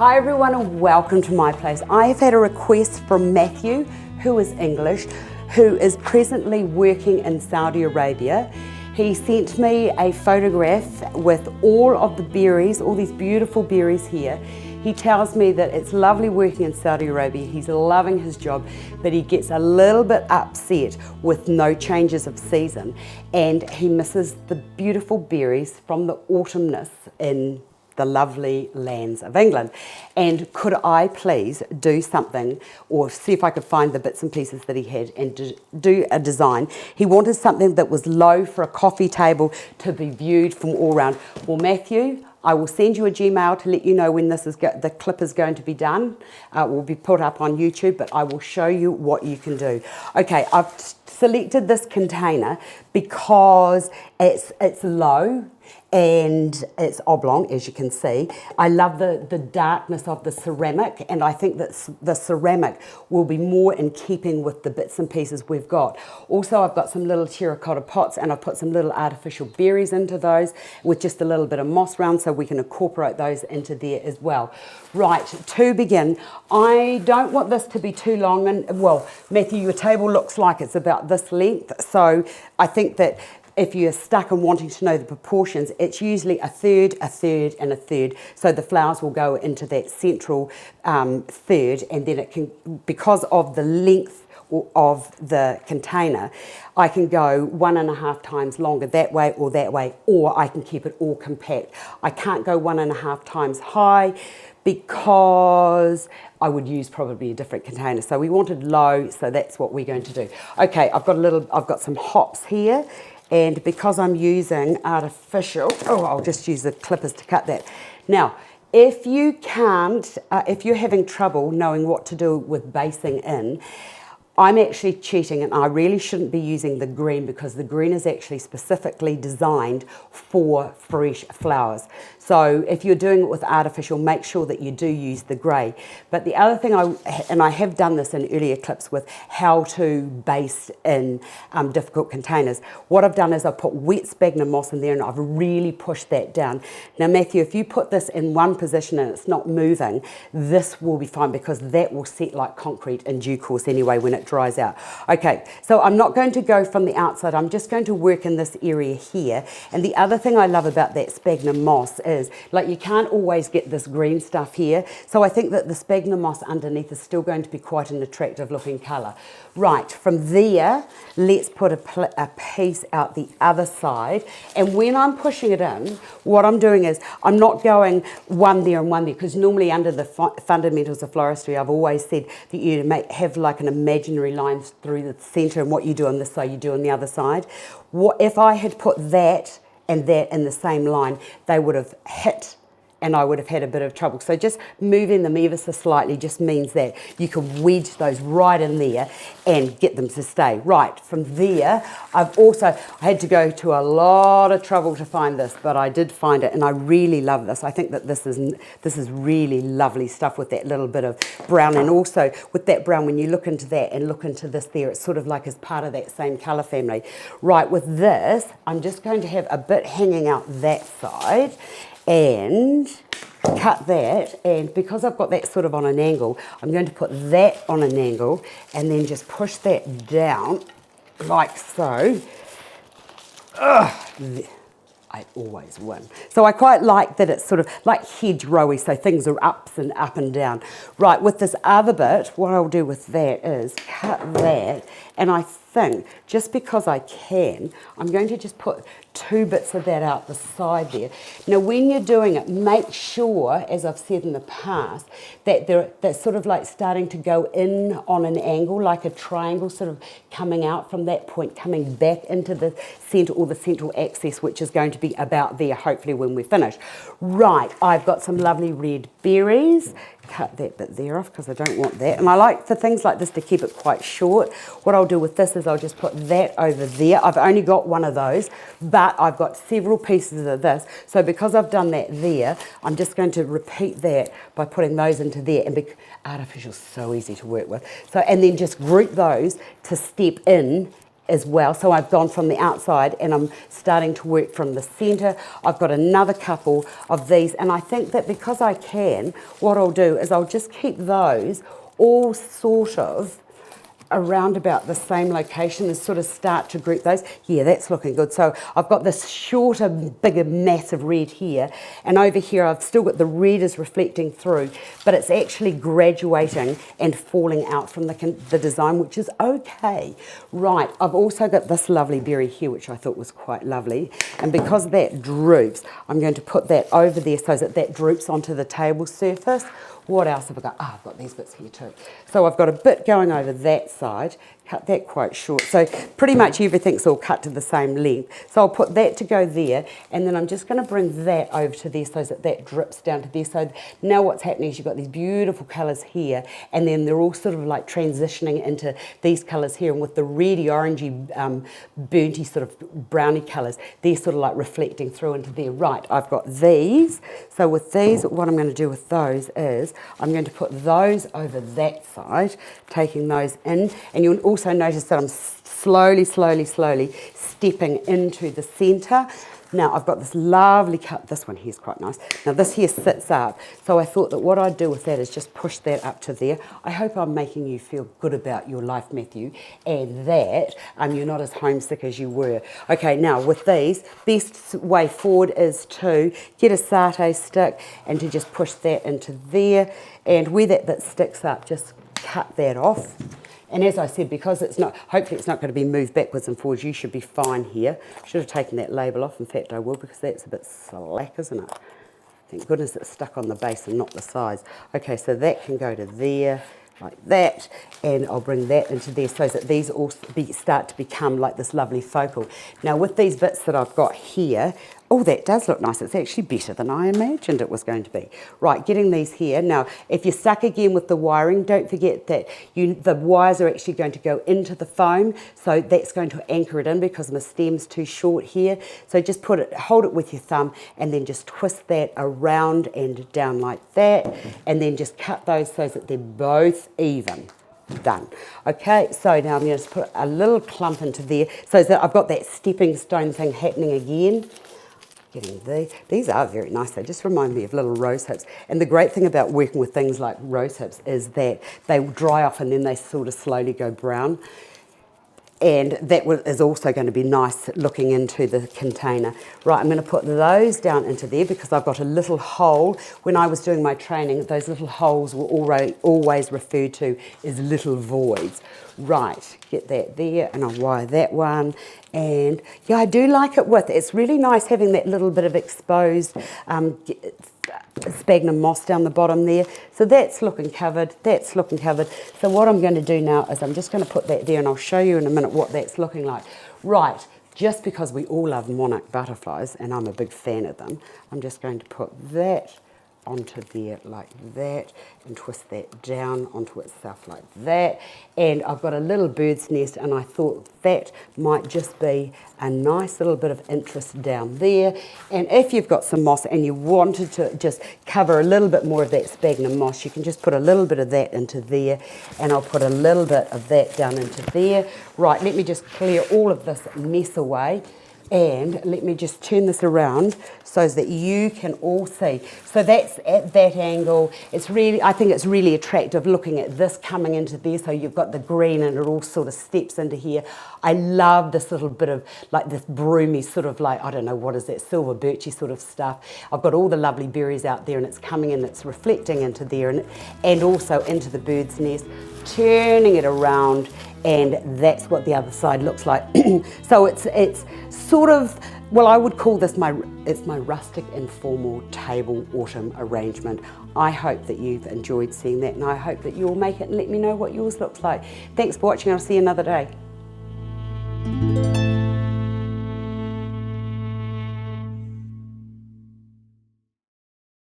Hi everyone and welcome to my place. I have had a request from Matthew, who is English, who is presently working in Saudi Arabia. He sent me a photograph with all of the berries, all these beautiful berries here. He tells me that it's lovely working in Saudi Arabia, he's loving his job, but he gets a little bit upset with no changes of season and he misses the beautiful berries from the autumnness in the lovely lands of England. And could I please do something or see if I could find the bits and pieces that he had and do a design. He wanted something that was low for a coffee table to be viewed from all around. Well, Matthew, I will send you a Gmail to let you know when this is the clip is going to be done. It will be put up on YouTube, but I will show you what you can do. Okay, I've selected this container because it's low and it's oblong, as you can see. I love the darkness of the ceramic, and I think that the ceramic will be more in keeping with the bits and pieces we've got. Also, I've got some little terracotta pots and I've put some little artificial berries into those with just a little bit of moss around so we can incorporate those into there as well. Right, to begin, I don't want this to be too long, and well, Matthew, your table looks like it's about this length, so I think that if you're stuck and wanting to know the proportions, it's usually a third, and a third. So the flowers will go into that central third, and then it can, because of the length of the container, I can go 1.5 times longer that way, or I can keep it all compact. I can't go 1.5 times high because I would use probably a different container. So we wanted low, so that's what we're going to do. Okay, I've got some hops here. And because I'm using artificial, I'll just use the clippers to cut that. Now, if you can't, if you're having trouble knowing what to do with basing in, I'm actually cheating and I really shouldn't be using the green because the green is actually specifically designed for fresh flowers. So if you're doing it with artificial, make sure that you do use the grey. But the other thing, I have done this in earlier clips with how to base in difficult containers. What I've done is I've put wet sphagnum moss in there and I've really pushed that down. Now Matthew, if you put this in one position and it's not moving, this will be fine because that will set like concrete in due course anyway when it dries out. Okay, so I'm not going to go from the outside, I'm just going to work in this area here. And the other thing I love about that sphagnum moss is, like, you can't always get this green stuff here, so I think that the sphagnum moss underneath is still going to be quite an attractive looking colour. Right, from there, let's put a piece out the other side, and when I'm pushing it in, what I'm doing is, I'm not going one there and one there, because normally under the fundamentals of floristry, I've always said that you have like an imaginary line through the centre, and what you do on this side, you do on the other side. What if I had put that and that in the same line, they would have hit and I would have had a bit of trouble. So just moving them ever so slightly just means that you can wedge those right in there and get them to stay. Right, from there, I had to go to a lot of trouble to find this, but I did find it and I really love this. I think that this is really lovely stuff with that little bit of brown, and also with that brown, when you look into that and look into this there, it's sort of like as part of that same colour family. Right, with this, I'm just going to have a bit hanging out that side and cut that, and because I've got that sort of on an angle, I'm going to put that on an angle and then just push that down like so. I always win. So I quite like that it's sort of like hedgerowy, so things are up and down. Right, with this other bit, what I'll do with that is cut that, and I think, just because I can, I'm going to just put 2 bits of that out the side there. Now when you're doing it, make sure, as I've said in the past, that they're sort of like starting to go in on an angle, like a triangle sort of coming out from that point, coming back into the centre or the central axis, which is going to be about there, hopefully when we're finished. Right, I've got some lovely red berries. Cut that bit there off because I don't want that. And I like for things like this to keep it quite short. What I'll do with this is I'll just put that over there. I've only got one of those, but I've got several pieces of this. So because I've done that there, I'm just going to repeat that by putting those into there. And artificial's so easy to work with. So, and then just group those to step in as well. So I've gone from the outside and I'm starting to work from the centre. I've got another couple of these, and I think that because I can, what I'll do is I'll just keep those all sort of around about the same location and sort of start to group those. Yeah, that's looking good. So I've got this shorter, bigger, massive red here, and over here I've still got the red is reflecting through, but it's actually graduating and falling out from the design, which is okay. Right, I've also got this lovely berry here, which I thought was quite lovely, and because that droops, I'm going to put that over there so that that droops onto the table surface. What else have I got? I've got these bits here too. So I've got a bit going over that side, cut that quite short. So pretty much everything's all cut to the same length. So I'll put that to go there, and then I'm just going to bring that over to there so that that drips down to there. So now what's happening is you've got these beautiful colours here, and then they're all sort of like transitioning into these colours here, and with the reddy, orangey, burnty sort of browny colours, they're sort of like reflecting through into there. Right, I've got these. So with these, what I'm going to do with those is I'm going to put those over that side, taking those in, and you'll also notice that I'm slowly stepping into the centre. Now I've got this lovely cut, this one here is quite nice. Now this here sits up, so I thought that what I'd do with that is just push that up to there. I hope I'm making you feel good about your life, Matthew, and that you're not as homesick as you were. Okay, now with these, best way forward is to get a satay stick and to just push that into there, and where that bit sticks up, just cut that off. And as I said, because it's not, hopefully it's not going to be moved backwards and forwards, you should be fine here. Should have taken that label off. In fact, I will, because that's a bit slack, isn't it? Thank goodness it's stuck on the base and not the sides. Okay, so that can go to there, like that, and I'll bring that into there so that these all start to become like this lovely focal. Now with these bits that I've got here, oh, that does look nice. It's actually better than I imagined it was going to be. Right, getting these here. Now, if you're stuck again with the wiring, don't forget that the wires are actually going to go into the foam, so that's going to anchor it in because my stem's too short here. So just hold it with your thumb, and then just twist that around and down like that, and then just cut those so that they're both even. Done. Okay, so now I'm going to put a little clump into there so that I've got that stepping stone thing happening again. Getting these are very nice. They just remind me of little rose hips. And the great thing about working with things like rose hips is that they dry off and then they sort of slowly go brown. And that is also going to be nice looking into the container. Right, I'm going to put those down into there because I've got a little hole. When I was doing my training, those little holes were always referred to as little voids. Right, get that there, and I'll wire that one. And yeah, I do like it it's really nice having that little bit of exposed sphagnum moss down the bottom there. So that's looking covered, that's looking covered. So what I'm going to do now is I'm just going to put that there, and I'll show you in a minute what that's looking like. Right, just because we all love monarch butterflies, and I'm a big fan of them, I'm just going to put that onto there like that and twist that down onto itself like that. And I've got a little bird's nest, and I thought that might just be a nice little bit of interest down there. And if you've got some moss and you wanted to just cover a little bit more of that sphagnum moss, you can just put a little bit of that into there, and I'll put a little bit of that down into there. Right, let me just clear all of this mess away. And let me just turn this around so that you can all see. So that's at that angle. It's really, I think it's really attractive looking at this coming into there. So you've got the green and it all sort of steps into here. I love this little bit of like this broomy sort of like, I don't know, what is that, silver birchy sort of stuff. I've got all the lovely berries out there, and it's coming in, it's reflecting into there, and also into the bird's nest, turning it around. And that's what the other side looks like. So it's sort of, well, I would call this it's my rustic informal table autumn arrangement. I hope that you've enjoyed seeing that, and I hope that you'll make it and let me know what yours looks like. Thanks for watching. I'll see you another day.